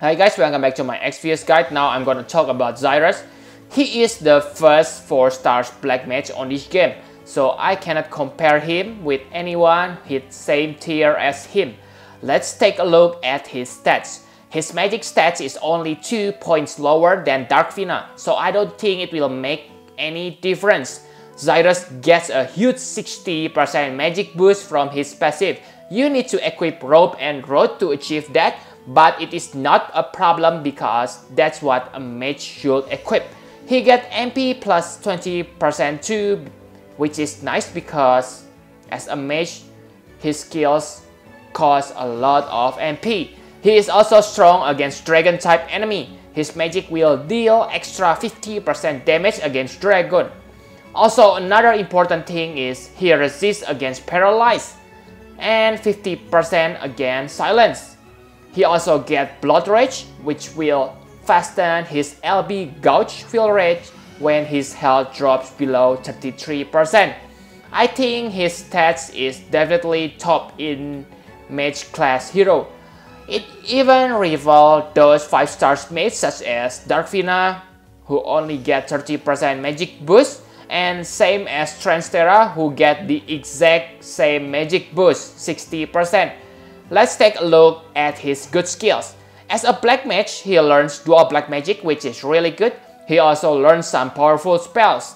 Hi guys, welcome back to my Exvius guide. Now I'm gonna talk about Zyrus. He is the first 4-star Black Mage on this game, so I cannot compare him with anyone his same tier as him. Let's take a look at his stats. His magic stats is only 2 points lower than Darkvina, so I don't think it will make any difference. Zyrus gets a huge 60% magic boost from his passive. You need to equip Robe and Road to achieve that, but it is not a problem because that's what a mage should equip. He gets MP plus 20% too, which is nice because as a mage, his skills cost a lot of MP. He is also strong against dragon type enemy. His magic will deal extra 50% damage against dragon. Also, another important thing is he resists against paralyze and 50% against silence. He also gets Blood Rage, which will fasten his LB Gouge fill rate when his health drops below 33%. I think his stats is definitely top in Mage class hero. It even rivals those 5-star mages such as Darkvina, who only get 30% magic boost, and same as Transtera, who get the exact same magic boost, 60%. Let's take a look at his good skills. As a Black Mage, he learns Dual Black Magic, which is really good. He also learns some powerful spells.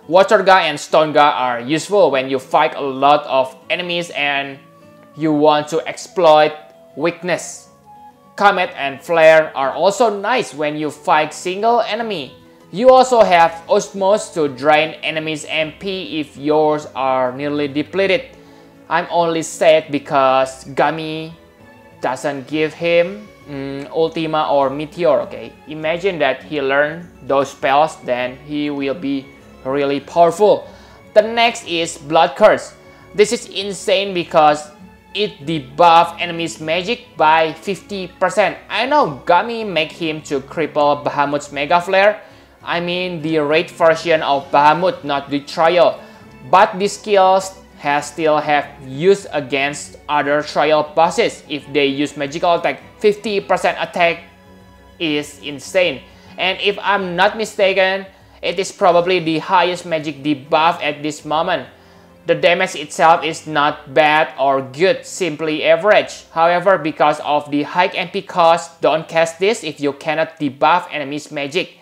Water Guy and Stone Guy are useful when you fight a lot of enemies and you want to exploit weakness. Comet and Flare are also nice when you fight single enemy. You also have Osmose to drain enemies' MP if yours are nearly depleted. I'm only sad because Gummy doesn't give him Ultima or Meteor, okay? Imagine that he learned those spells, then he will be really powerful. The next is Blood Curse. This is insane because it debuffs enemies' magic by 50%. I know Gummy make him to cripple Bahamut's Mega Flare. I mean the raid version of Bahamut, not the trial. But these skills still have use against other trial bosses. If they use magical attack, 50% attack is insane. And if I'm not mistaken, it is probably the highest magic debuff at this moment. The damage itself is not bad or good, simply average. However, because of the high MP cost, don't cast this if you cannot debuff enemies' magic.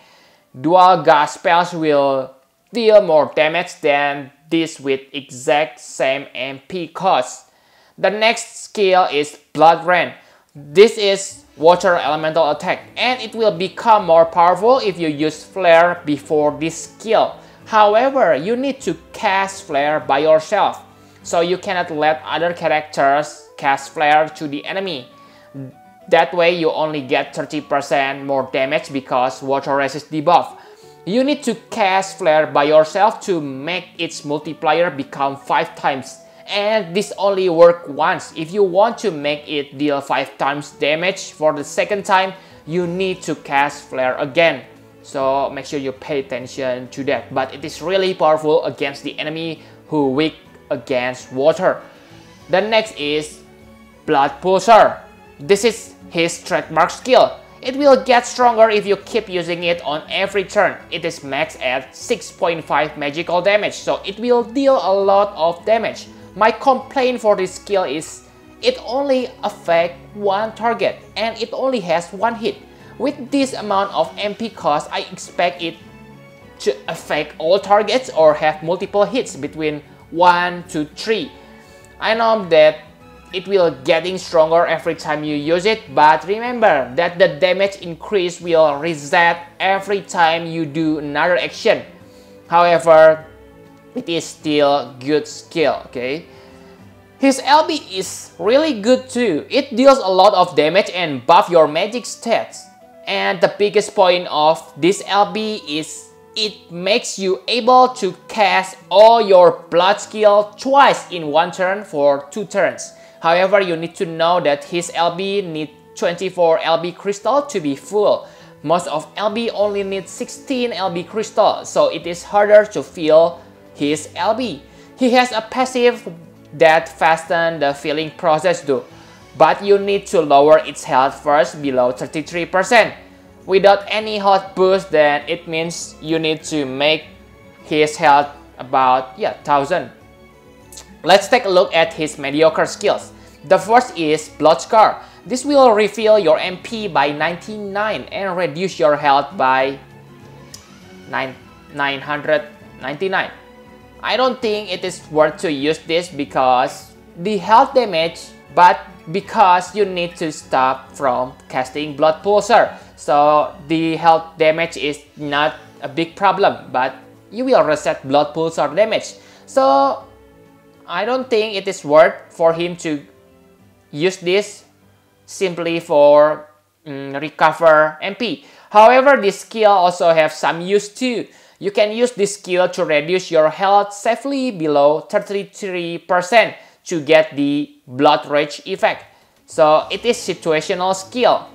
Dual gas spells will deal more damage than this with exact same MP cost. The next skill is Blood Rain. This is water elemental attack and it will become more powerful if you use Flare before this skill. However, you need to cast Flare by yourself, so you cannot let other characters cast Flare to the enemy. That way you only get 30% more damage because water resist debuff. You need to cast Flare by yourself to make its multiplier become 5 times. And this only works once. If you want to make it deal 5 times damage for the second time, you need to cast Flare again. So make sure you pay attention to that. But it is really powerful against the enemy who weak against water. The next is Blood Pulsar. This is his trademark skill. It will get stronger if you keep using it on every turn. It is maxed at 6.5 magical damage, so it will deal a lot of damage. My complaint for this skill is it only affects one target and it only has one hit. With this amount of MP cost, I expect it to affect all targets or have multiple hits between 1 to 3. I know that it will getting stronger every time you use it, but remember that the damage increase will reset every time you do another action. However, it is still good skill, okay? His LB is really good too. It deals a lot of damage and buff your magic stats. And the biggest point of this LB is it makes you able to cast all your blood skill twice in one turn for 2 turns. However, you need to know that his LB needs 24 LB crystal to be full. Most of LB only needs 16 LB crystal, so it is harder to fill his LB. He has a passive that fastens the filling process too. but you need to lower its health first below 33%. Without any health boost, then it means you need to make his health about 1000. Let's take a look at his mediocre skills. The first is Blood Scar. This will refill your MP by 99 and reduce your health by 999. I don't think it is worth to use this because the health damage, but because you need to stop from casting Blood Pulsar. So the health damage is not a big problem, but you will reset Blood Pulsar damage. So I don't think it is worth for him to use this simply for recover MP. However, this skill also have some use too. You can use this skill to reduce your health safely below 33% to get the Blood Rage effect. So it is situational skill.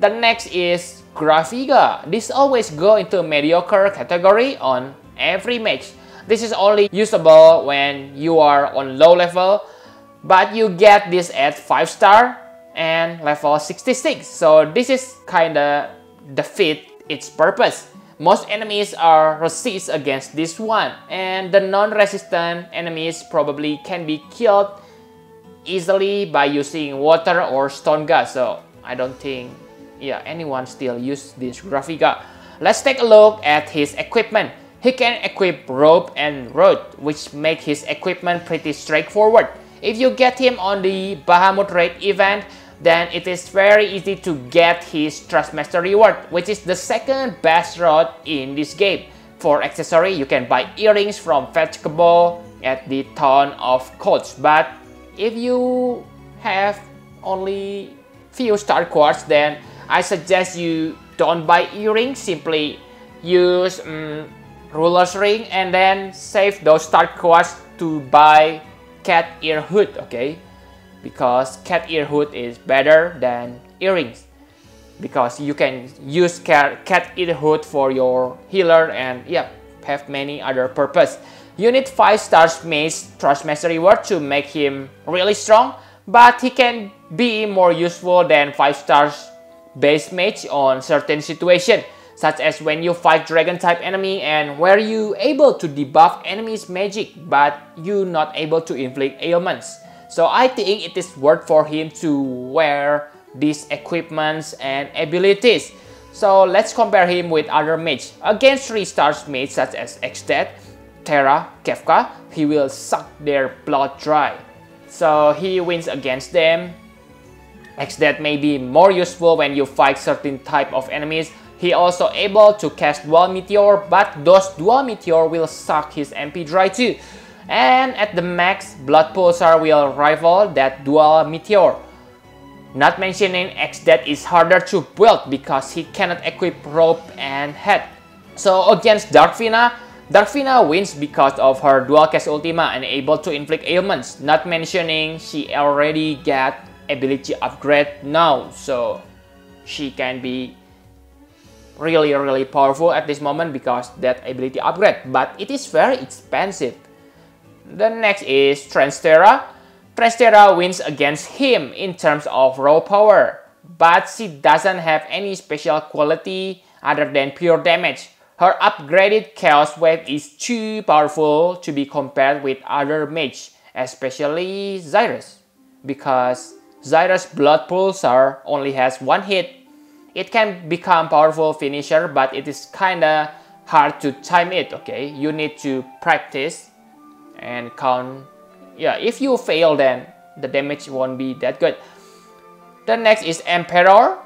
The next is Graviga. This always go into mediocre category on every mage. This is only usable when you are on low level, but you get this at 5 star and level 66. So this is kinda defeat its purpose. Most enemies are resist against this one, and the non-resistant enemies probably can be killed easily by using water or stone gas. So I don't think anyone still use this Graviga. Let's take a look at his equipment. He can equip rope and rod, which make his equipment pretty straightforward. If you get him on the Bahamut Raid event, then it is very easy to get his Trust Master reward, which is the second best rod in this game. For accessory, you can buy earrings from Fetch Kebo at the Town of Coats. But if you have only few star quartz, then I suggest you don't buy earrings. Simply use ruler's ring and then save those star quartz to buy cat ear hood, okay? Because cat ear hood is better than earrings, because you can use cat ear hood for your healer and have many other purpose. You need 5 stars Mage Trust Master reward to make him really strong, but he can be more useful than 5 stars base mage on certain situation, such as when you fight dragon type enemy and where you able to debuff enemies magic but you not able to inflict ailments. So I think it is worth for him to wear these equipments and abilities. So let's compare him with other mage. Against 3 stars mage such as Exdead, Terra, Kefka, he will suck their blood dry. So he wins against them. Exdead may be more useful when you fight certain type of enemies. He also able to cast Dual Meteor, but those Dual Meteor will suck his MP dry too. And at the max, Blood Pulsar will rival that Dual Meteor. Not mentioning Exdead is harder to build because he cannot equip rope and head. So against Darkfina, Darkfina wins because of her dual cast ultima and able to inflict ailments. Not mentioning she already got ability upgrade now, so she can be really powerful at this moment because that ability upgrade, but it is very expensive. The next is Transtera. Transtera wins against him in terms of raw power, but she doesn't have any special quality other than pure damage. Her upgraded Chaos Wave is too powerful to be compared with other mage, especially Zyrus, because Zyrus Blood Pulsar only has 1 hit. It can become powerful finisher, but it is kinda hard to time it, okay? You need to practice and count. If you fail, then the damage won't be that good. The next is Emperor.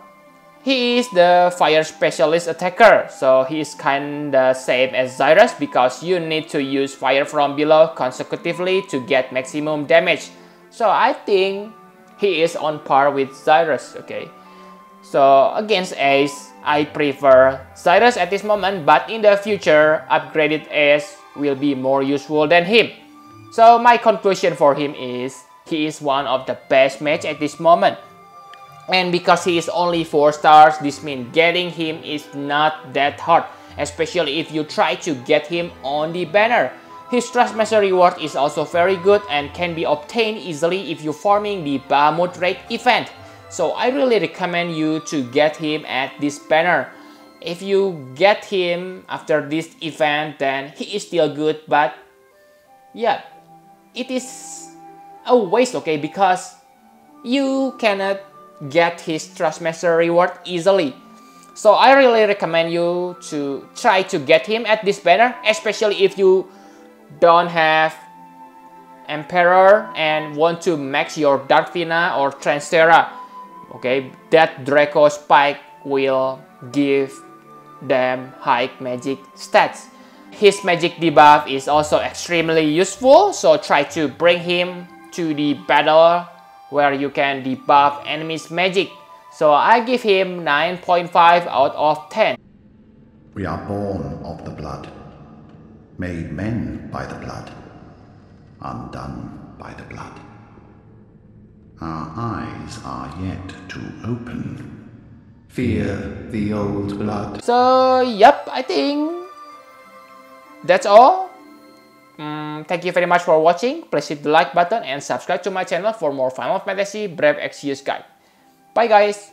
He is the fire specialist attacker, so he is kinda same as Zyrus because you need to use fire from below consecutively to get maximum damage. So I think he is on par with Zyrus, okay? So against Ace, I prefer Zyrus at this moment, but in the future, upgraded Ace will be more useful than him. So my conclusion for him is he is one of the best mage at this moment. And because he is only 4 stars, this means getting him is not that hard, especially if you try to get him on the banner. His Trustmaster reward is also very good and can be obtained easily if you're farming the Bahamut Raid event. So I really recommend you to get him at this banner. If you get him after this event, then he is still good, but yeah, it is a waste, okay, because you cannot get his Trustmaster reward easily. So I really recommend you to try to get him at this banner, especially if you don't have Emperor and want to max your Darkvina or Transtera. Okay, that Draco Spike will give them high magic stats. His magic debuff is also extremely useful, so try to bring him to the battle where you can debuff enemies' magic. So I give him 9.5 out of 10. We are born of the blood, made men by the blood, undone by the blood. Our eyes are yet to open. Fear the old blood. So, yep, I think that's all. Thank you very much for watching. Please hit the like button and subscribe to my channel for more Final Fantasy Brave Exvius guide. Bye guys!